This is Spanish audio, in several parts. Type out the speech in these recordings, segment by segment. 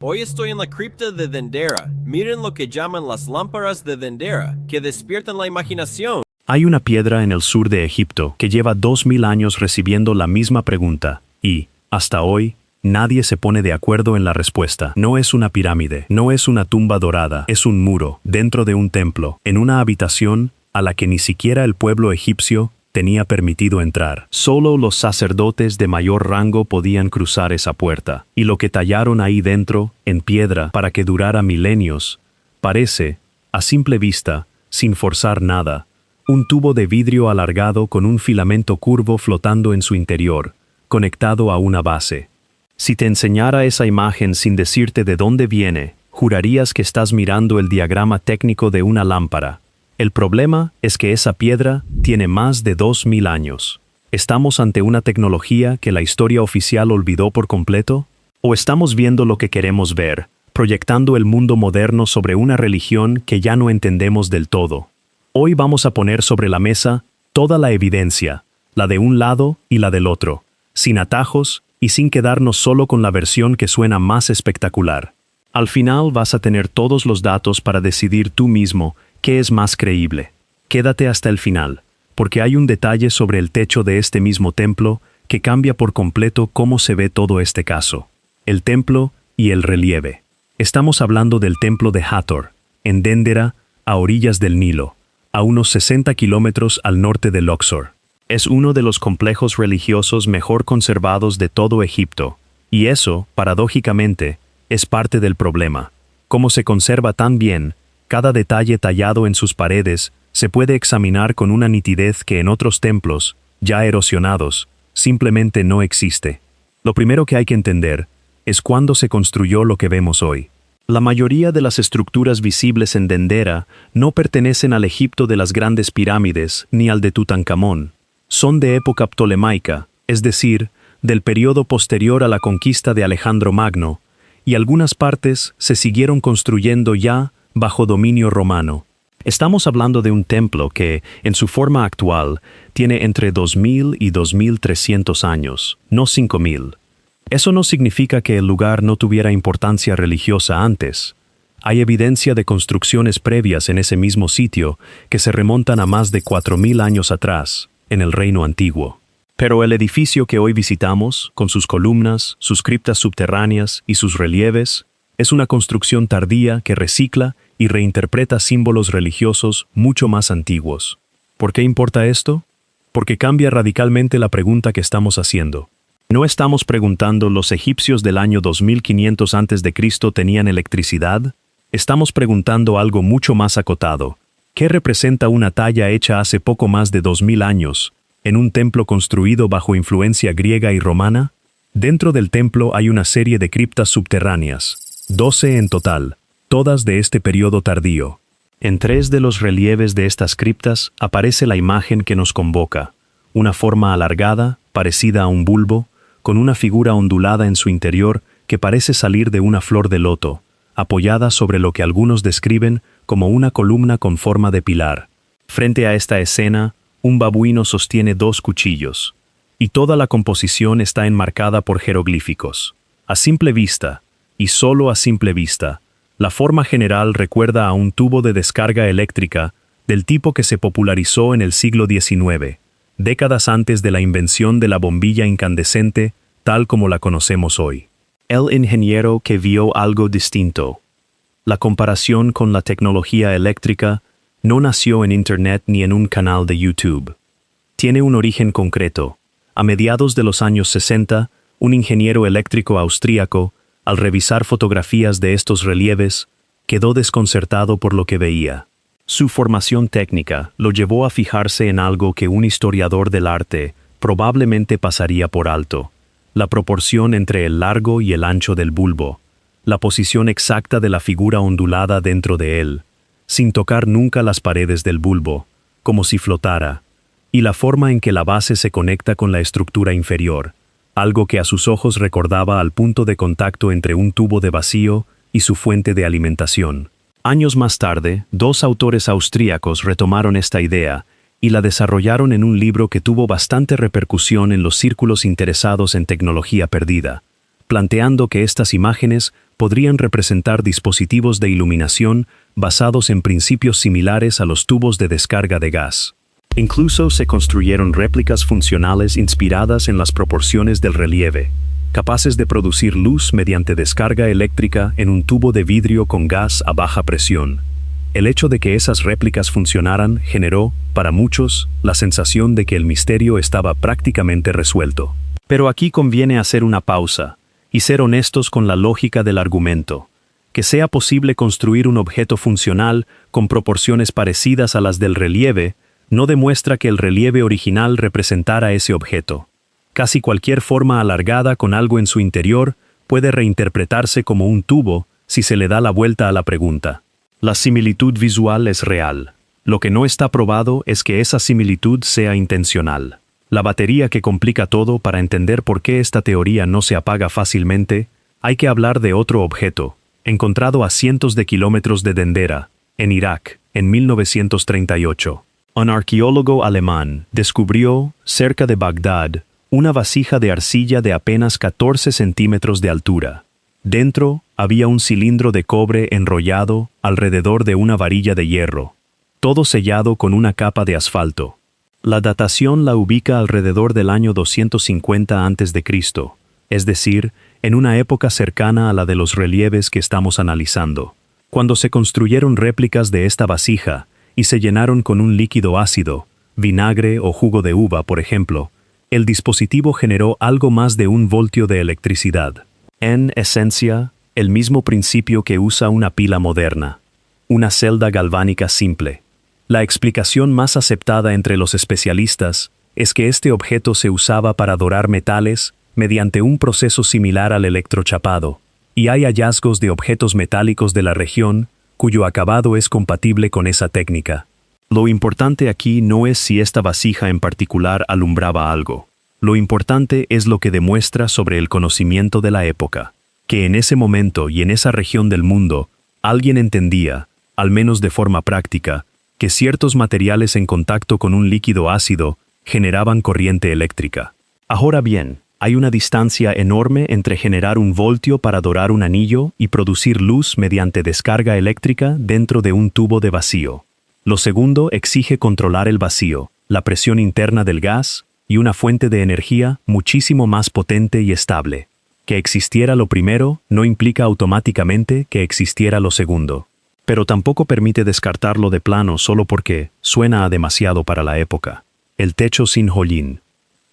Hoy estoy en la cripta de Dendera. Miren lo que llaman las lámparas de Dendera, que despiertan la imaginación. Hay una piedra en el sur de Egipto que lleva 2000 años recibiendo la misma pregunta, y, hasta hoy, nadie se pone de acuerdo en la respuesta. No es una pirámide, no es una tumba dorada, es un muro, dentro de un templo, en una habitación a la que ni siquiera el pueblo egipcio tenía permitido entrar. Solo los sacerdotes de mayor rango podían cruzar esa puerta, y lo que tallaron ahí dentro, en piedra, para que durara milenios, parece, a simple vista, sin forzar nada, un tubo de vidrio alargado con un filamento curvo flotando en su interior, conectado a una base. Si te enseñara esa imagen sin decirte de dónde viene, jurarías que estás mirando el diagrama técnico de una lámpara. El problema es que esa piedra tiene más de 2000 años. ¿Estamos ante una tecnología que la historia oficial olvidó por completo? ¿O estamos viendo lo que queremos ver, proyectando el mundo moderno sobre una religión que ya no entendemos del todo? Hoy vamos a poner sobre la mesa toda la evidencia, la de un lado y la del otro, sin atajos y sin quedarnos solo con la versión que suena más espectacular. Al final vas a tener todos los datos para decidir tú mismo qué es más creíble. Quédate hasta el final, porque hay un detalle sobre el techo de este mismo templo que cambia por completo cómo se ve todo este caso. El templo y el relieve. Estamos hablando del templo de Hathor, en Dendera, a orillas del Nilo, a unos 60 kilómetros al norte de Luxor. Es uno de los complejos religiosos mejor conservados de todo Egipto, y eso, paradójicamente, es parte del problema. Como se conserva tan bien, cada detalle tallado en sus paredes se puede examinar con una nitidez que en otros templos, ya erosionados, simplemente no existe. Lo primero que hay que entender es cuándo se construyó lo que vemos hoy. La mayoría de las estructuras visibles en Dendera no pertenecen al Egipto de las grandes pirámides ni al de Tutankamón. Son de época ptolemaica, es decir, del periodo posterior a la conquista de Alejandro Magno, y algunas partes se siguieron construyendo ya bajo dominio romano. Estamos hablando de un templo que, en su forma actual, tiene entre 2000 y 2300 años, no 5000. Eso no significa que el lugar no tuviera importancia religiosa antes. Hay evidencia de construcciones previas en ese mismo sitio que se remontan a más de 4000 años atrás, en el Reino Antiguo. Pero el edificio que hoy visitamos, con sus columnas, sus criptas subterráneas y sus relieves, es una construcción tardía que recicla y reinterpreta símbolos religiosos mucho más antiguos. ¿Por qué importa esto? Porque cambia radicalmente la pregunta que estamos haciendo. No estamos preguntando ¿los egipcios del año 2500 a.C. tenían electricidad? Estamos preguntando algo mucho más acotado. ¿Qué representa una talla hecha hace poco más de 2000 años, en un templo construido bajo influencia griega y romana? Dentro del templo hay una serie de criptas subterráneas, 12 en total, todas de este periodo tardío. En 3 de los relieves de estas criptas aparece la imagen que nos convoca, una forma alargada, parecida a un bulbo, con una figura ondulada en su interior que parece salir de una flor de loto, apoyada sobre lo que algunos describen como una columna con forma de pilar. Frente a esta escena, un babuino sostiene 2 cuchillos, y toda la composición está enmarcada por jeroglíficos. A simple vista, y solo a simple vista, la forma general recuerda a un tubo de descarga eléctrica del tipo que se popularizó en el siglo XIX, décadas antes de la invención de la bombilla incandescente tal como la conocemos hoy. El ingeniero que vio algo distinto. La comparación con la tecnología eléctrica no nació en Internet ni en un canal de YouTube. Tiene un origen concreto. A mediados de los años 60, un ingeniero eléctrico austríaco, al revisar fotografías de estos relieves, quedó desconcertado por lo que veía. Su formación técnica lo llevó a fijarse en algo que un historiador del arte probablemente pasaría por alto: la proporción entre el largo y el ancho del bulbo, la posición exacta de la figura ondulada dentro de él, sin tocar nunca las paredes del bulbo, como si flotara, y la forma en que la base se conecta con la estructura inferior, algo que a sus ojos recordaba al punto de contacto entre un tubo de vacío y su fuente de alimentación. Años más tarde, 2 autores austríacos retomaron esta idea y la desarrollaron en un libro que tuvo bastante repercusión en los círculos interesados en tecnología perdida. planteando que estas imágenes podrían representar dispositivos de iluminación basados en principios similares a los tubos de descarga de gas. Incluso se construyeron réplicas funcionales inspiradas en las proporciones del relieve, capaces de producir luz mediante descarga eléctrica en un tubo de vidrio con gas a baja presión. El hecho de que esas réplicas funcionaran generó, para muchos, la sensación de que el misterio estaba prácticamente resuelto. Pero aquí conviene hacer una pausa y ser honestos con la lógica del argumento. Que sea posible construir un objeto funcional con proporciones parecidas a las del relieve no demuestra que el relieve original representara ese objeto. Casi cualquier forma alargada con algo en su interior puede reinterpretarse como un tubo si se le da la vuelta a la pregunta. La similitud visual es real. Lo que no está probado es que esa similitud sea intencional. La batería que complica todo. Para entender por qué esta teoría no se apaga fácilmente, hay que hablar de otro objeto, encontrado a cientos de kilómetros de Dendera, en Irak, en 1938. Un arqueólogo alemán descubrió, cerca de Bagdad, una vasija de arcilla de apenas 14 centímetros de altura. Dentro había un cilindro de cobre enrollado alrededor de una varilla de hierro, todo sellado con una capa de asfalto. La datación la ubica alrededor del año 250 a.C., es decir, en una época cercana a la de los relieves que estamos analizando. Cuando se construyeron réplicas de esta vasija y se llenaron con un líquido ácido, vinagre o jugo de uva, por ejemplo, el dispositivo generó algo más de 1 voltio de electricidad. En esencia, el mismo principio que usa una pila moderna, una celda galvánica simple. La explicación más aceptada entre los especialistas es que este objeto se usaba para dorar metales mediante un proceso similar al electrochapado, y hay hallazgos de objetos metálicos de la región cuyo acabado es compatible con esa técnica. Lo importante aquí no es si esta vasija en particular alumbraba algo. Lo importante es lo que demuestra sobre el conocimiento de la época, que en ese momento y en esa región del mundo, alguien entendía, al menos de forma práctica, que ciertos materiales en contacto con un líquido ácido generaban corriente eléctrica. Ahora bien, hay una distancia enorme entre generar 1 voltio para dorar un anillo y producir luz mediante descarga eléctrica dentro de un tubo de vacío. Lo segundo exige controlar el vacío, la presión interna del gas y una fuente de energía muchísimo más potente y estable. Que existiera lo primero no implica automáticamente que existiera lo segundo. Pero tampoco permite descartarlo de plano solo porque suena a demasiado para la época. El techo sin hollín.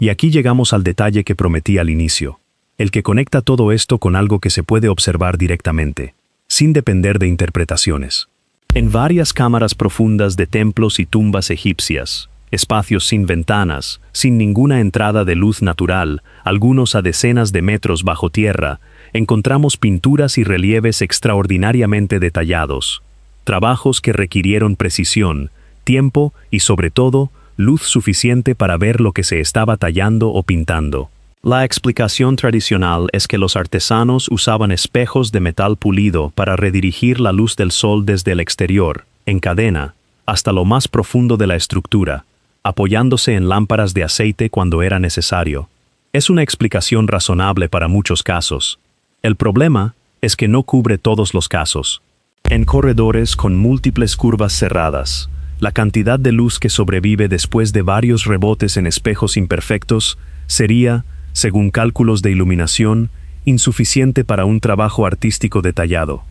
Y aquí llegamos al detalle que prometí al inicio, el que conecta todo esto con algo que se puede observar directamente, sin depender de interpretaciones. En varias cámaras profundas de templos y tumbas egipcias, espacios sin ventanas, sin ninguna entrada de luz natural, algunos a decenas de metros bajo tierra, encontramos pinturas y relieves extraordinariamente detallados, trabajos que requirieron precisión, tiempo y sobre todo, luz suficiente para ver lo que se estaba tallando o pintando. La explicación tradicional es que los artesanos usaban espejos de metal pulido para redirigir la luz del sol desde el exterior, en cadena, hasta lo más profundo de la estructura, apoyándose en lámparas de aceite cuando era necesario. Es una explicación razonable para muchos casos. El problema es que no cubre todos los casos. En corredores con múltiples curvas cerradas, la cantidad de luz que sobrevive después de varios rebotes en espejos imperfectos sería, según cálculos de iluminación, insuficiente para un trabajo artístico detallado.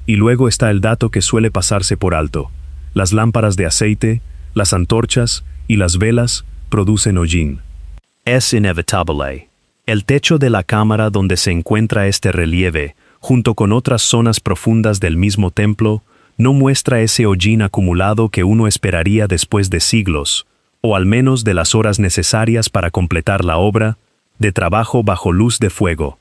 Y luego está el dato que suele pasarse por alto. Las lámparas de aceite, las antorchas y las velas producen hollín. Es inevitable. El techo de la cámara donde se encuentra este relieve, junto con otras zonas profundas del mismo templo, no muestra ese hollín acumulado que uno esperaría después de siglos, o al menos de las horas necesarias para completar la obra, de trabajo bajo luz de fuego.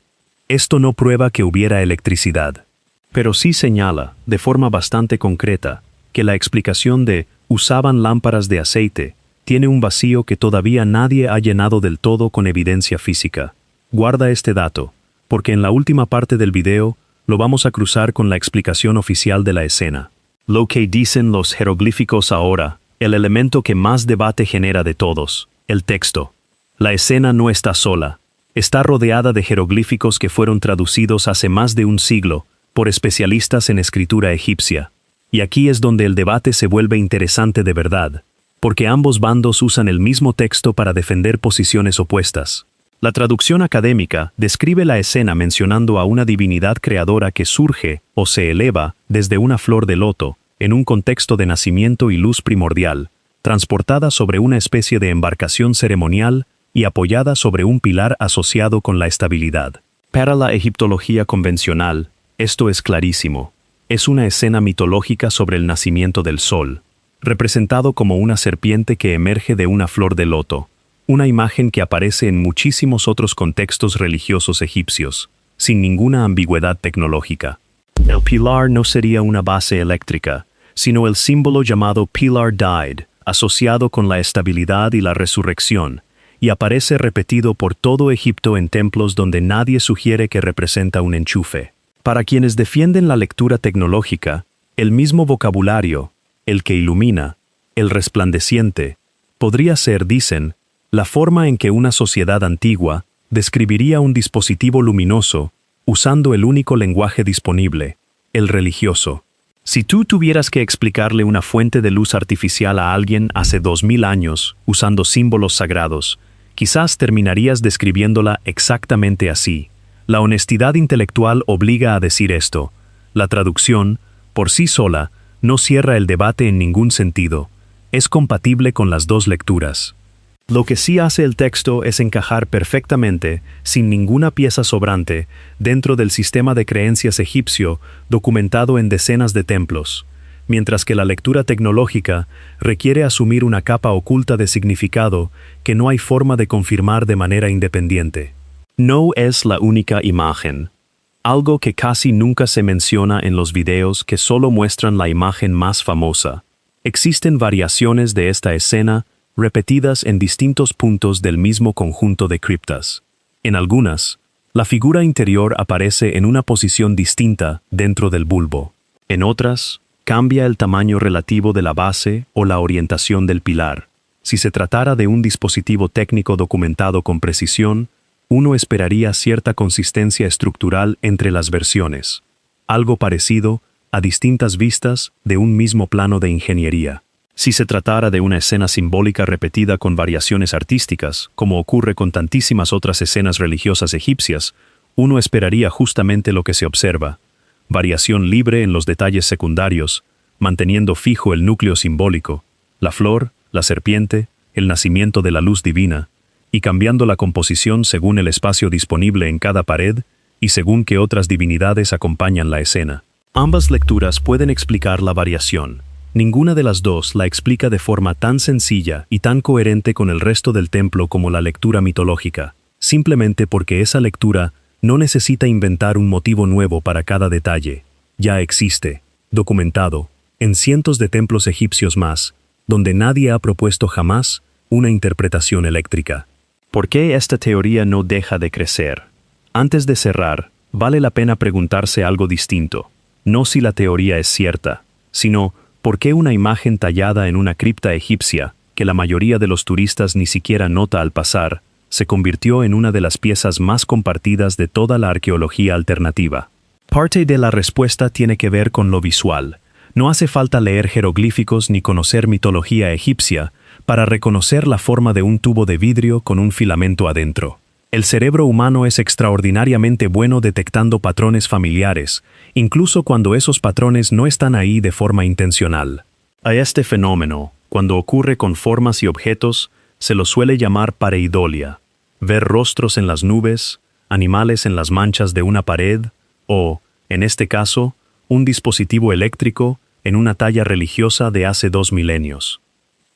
Esto no prueba que hubiera electricidad, pero sí señala, de forma bastante concreta, que la explicación de usaban lámparas de aceite tiene un vacío que todavía nadie ha llenado del todo con evidencia física. Guarda este dato, porque en la última parte del video lo vamos a cruzar con la explicación oficial de la escena. Lo que dicen los jeroglíficos ahora, el elemento que más debate genera de todos, el texto. La escena no está sola. Está rodeada de jeroglíficos que fueron traducidos hace más de un siglo por especialistas en escritura egipcia. Y aquí es donde el debate se vuelve interesante de verdad, porque ambos bandos usan el mismo texto para defender posiciones opuestas. La traducción académica describe la escena mencionando a una divinidad creadora que surge o se eleva desde una flor de loto, en un contexto de nacimiento y luz primordial, transportada sobre una especie de embarcación ceremonial y apoyada sobre un pilar asociado con la estabilidad. Para la egiptología convencional, esto es clarísimo. Es una escena mitológica sobre el nacimiento del sol, representado como una serpiente que emerge de una flor de loto, una imagen que aparece en muchísimos otros contextos religiosos egipcios, sin ninguna ambigüedad tecnológica. El pilar no sería una base eléctrica, sino el símbolo llamado Pilar Died, asociado con la estabilidad y la resurrección, y aparece repetido por todo Egipto en templos donde nadie sugiere que representa un enchufe. Para quienes defienden la lectura tecnológica, el mismo vocabulario, el que ilumina, el resplandeciente, podría ser, dicen, la forma en que una sociedad antigua describiría un dispositivo luminoso usando el único lenguaje disponible, el religioso. Si tú tuvieras que explicarle una fuente de luz artificial a alguien hace 2000 años usando símbolos sagrados, quizás terminarías describiéndola exactamente así. La honestidad intelectual obliga a decir esto. La traducción, por sí sola, no cierra el debate en ningún sentido. Es compatible con las dos lecturas. Lo que sí hace el texto es encajar perfectamente, sin ninguna pieza sobrante, dentro del sistema de creencias egipcio documentado en decenas de templos, mientras que la lectura tecnológica requiere asumir una capa oculta de significado que no hay forma de confirmar de manera independiente. No es la única imagen. Algo que casi nunca se menciona en los videos que solo muestran la imagen más famosa. Existen variaciones de esta escena repetidas en distintos puntos del mismo conjunto de criptas. En algunas, la figura interior aparece en una posición distinta dentro del bulbo. En otras, cambia el tamaño relativo de la base o la orientación del pilar. Si se tratara de un dispositivo técnico documentado con precisión, uno esperaría cierta consistencia estructural entre las versiones, algo parecido a distintas vistas de un mismo plano de ingeniería. Si se tratara de una escena simbólica repetida con variaciones artísticas, como ocurre con tantísimas otras escenas religiosas egipcias, uno esperaría justamente lo que se observa: variación libre en los detalles secundarios, manteniendo fijo el núcleo simbólico, la flor, la serpiente, el nacimiento de la luz divina, y cambiando la composición según el espacio disponible en cada pared y según qué otras divinidades acompañan la escena. Ambas lecturas pueden explicar la variación. Ninguna de las dos la explica de forma tan sencilla y tan coherente con el resto del templo como la lectura mitológica, simplemente porque esa lectura no necesita inventar un motivo nuevo para cada detalle. Ya existe, documentado, en cientos de templos egipcios más, donde nadie ha propuesto jamás una interpretación eléctrica. ¿Por qué esta teoría no deja de crecer? Antes de cerrar, vale la pena preguntarse algo distinto. No si la teoría es cierta, sino ¿por qué una imagen tallada en una cripta egipcia, que la mayoría de los turistas ni siquiera nota al pasar, se convirtió en una de las piezas más compartidas de toda la arqueología alternativa? Parte de la respuesta tiene que ver con lo visual. No hace falta leer jeroglíficos ni conocer mitología egipcia para reconocer la forma de un tubo de vidrio con un filamento adentro. El cerebro humano es extraordinariamente bueno detectando patrones familiares, incluso cuando esos patrones no están ahí de forma intencional. A este fenómeno, cuando ocurre con formas y objetos, se lo suele llamar pareidolia. Ver rostros en las nubes, animales en las manchas de una pared, o, en este caso, un dispositivo eléctrico en una talla religiosa de hace 2 milenios.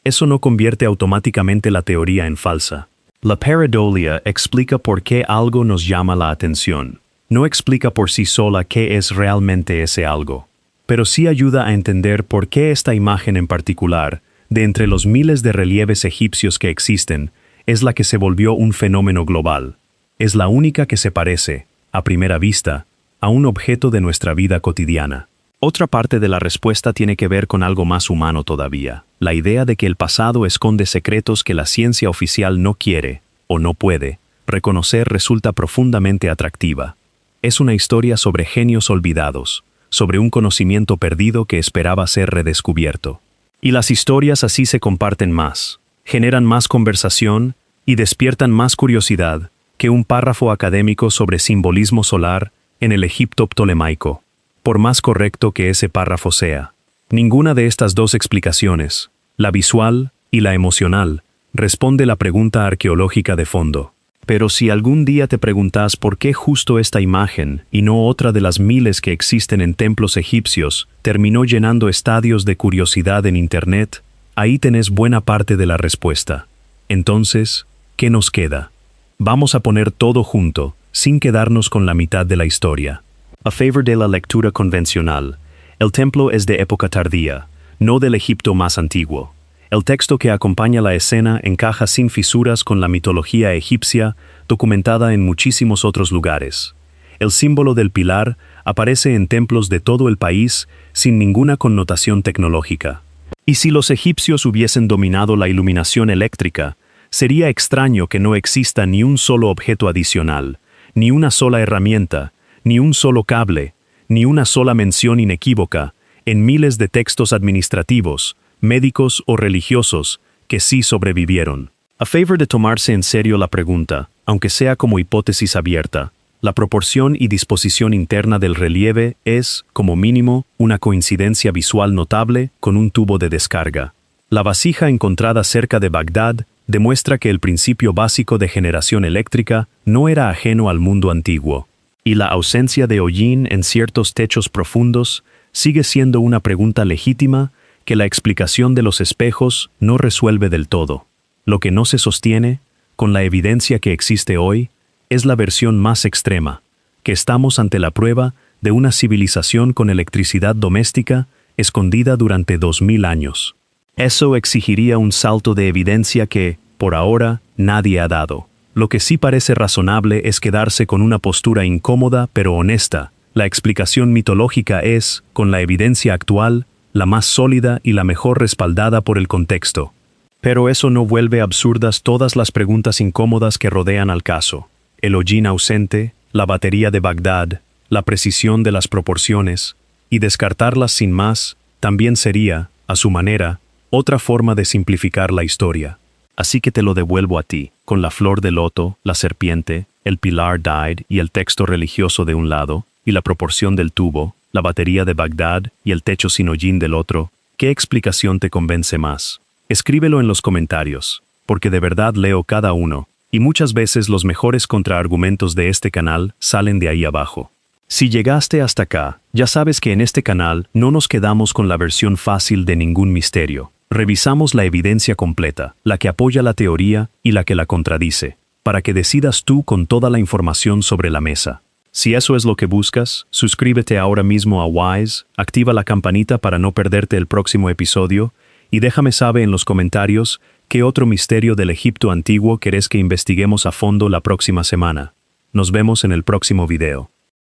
Eso no convierte automáticamente la teoría en falsa. La pareidolia explica por qué algo nos llama la atención. No explica por sí sola qué es realmente ese algo, pero sí ayuda a entender por qué esta imagen en particular, de entre los miles de relieves egipcios que existen, es la que se volvió un fenómeno global. Es la única que se parece, a primera vista, a un objeto de nuestra vida cotidiana. Otra parte de la respuesta tiene que ver con algo más humano todavía, la idea de que el pasado esconde secretos que la ciencia oficial no quiere, o no puede, reconocer resulta profundamente atractiva. Es una historia sobre genios olvidados, sobre un conocimiento perdido que esperaba ser redescubierto. Y las historias así se comparten más, generan más conversación y despiertan más curiosidad que un párrafo académico sobre simbolismo solar en el Egipto ptolemaico, por más correcto que ese párrafo sea. Ninguna de estas dos explicaciones, la visual y la emocional, responde la pregunta arqueológica de fondo. Pero si algún día te preguntas por qué justo esta imagen y no otra de las miles que existen en templos egipcios terminó llenando estadios de curiosidad en Internet, ahí tenés buena parte de la respuesta. Entonces, ¿qué nos queda? Vamos a poner todo junto, sin quedarnos con la mitad de la historia. A favor de la lectura convencional, el templo es de época tardía, no del Egipto más antiguo. El texto que acompaña la escena encaja sin fisuras con la mitología egipcia, documentada en muchísimos otros lugares. El símbolo del pilar aparece en templos de todo el país sin ninguna connotación tecnológica. Y si los egipcios hubiesen dominado la iluminación eléctrica, sería extraño que no exista ni un solo objeto adicional, ni una sola herramienta, ni un solo cable, ni una sola mención inequívoca, en miles de textos administrativos, médicos o religiosos, que sí sobrevivieron. A favor de tomarse en serio la pregunta, aunque sea como hipótesis abierta, la proporción y disposición interna del relieve es, como mínimo, una coincidencia visual notable con un tubo de descarga. La vasija encontrada cerca de Bagdad demuestra que el principio básico de generación eléctrica no era ajeno al mundo antiguo, y la ausencia de hollín en ciertos techos profundos sigue siendo una pregunta legítima que la explicación de los espejos no resuelve del todo. Lo que no se sostiene, con la evidencia que existe hoy, es la versión más extrema, que estamos ante la prueba de una civilización con electricidad doméstica escondida durante 2000 años. Eso exigiría un salto de evidencia que, por ahora, nadie ha dado. Lo que sí parece razonable es quedarse con una postura incómoda pero honesta. La explicación mitológica es, con la evidencia actual, la más sólida y la mejor respaldada por el contexto. Pero eso no vuelve absurdas todas las preguntas incómodas que rodean al caso. El hollín ausente, la batería de Bagdad, la precisión de las proporciones, y descartarlas sin más, también sería, a su manera, otra forma de simplificar la historia. Así que te lo devuelvo a ti, con la flor de loto, la serpiente, el pilar Daid y el texto religioso de un lado, y la proporción del tubo, la batería de Bagdad y el techo sin hollín del otro. ¿Qué explicación te convence más? Escríbelo en los comentarios, porque de verdad leo cada uno, y muchas veces los mejores contraargumentos de este canal salen de ahí abajo. Si llegaste hasta acá, ya sabes que en este canal no nos quedamos con la versión fácil de ningún misterio. Revisamos la evidencia completa, la que apoya la teoría y la que la contradice, para que decidas tú con toda la información sobre la mesa. Si eso es lo que buscas, suscríbete ahora mismo a Wise, activa la campanita para no perderte el próximo episodio, y déjame saber en los comentarios qué otro misterio del Egipto antiguo querés que investiguemos a fondo la próxima semana. Nos vemos en el próximo video.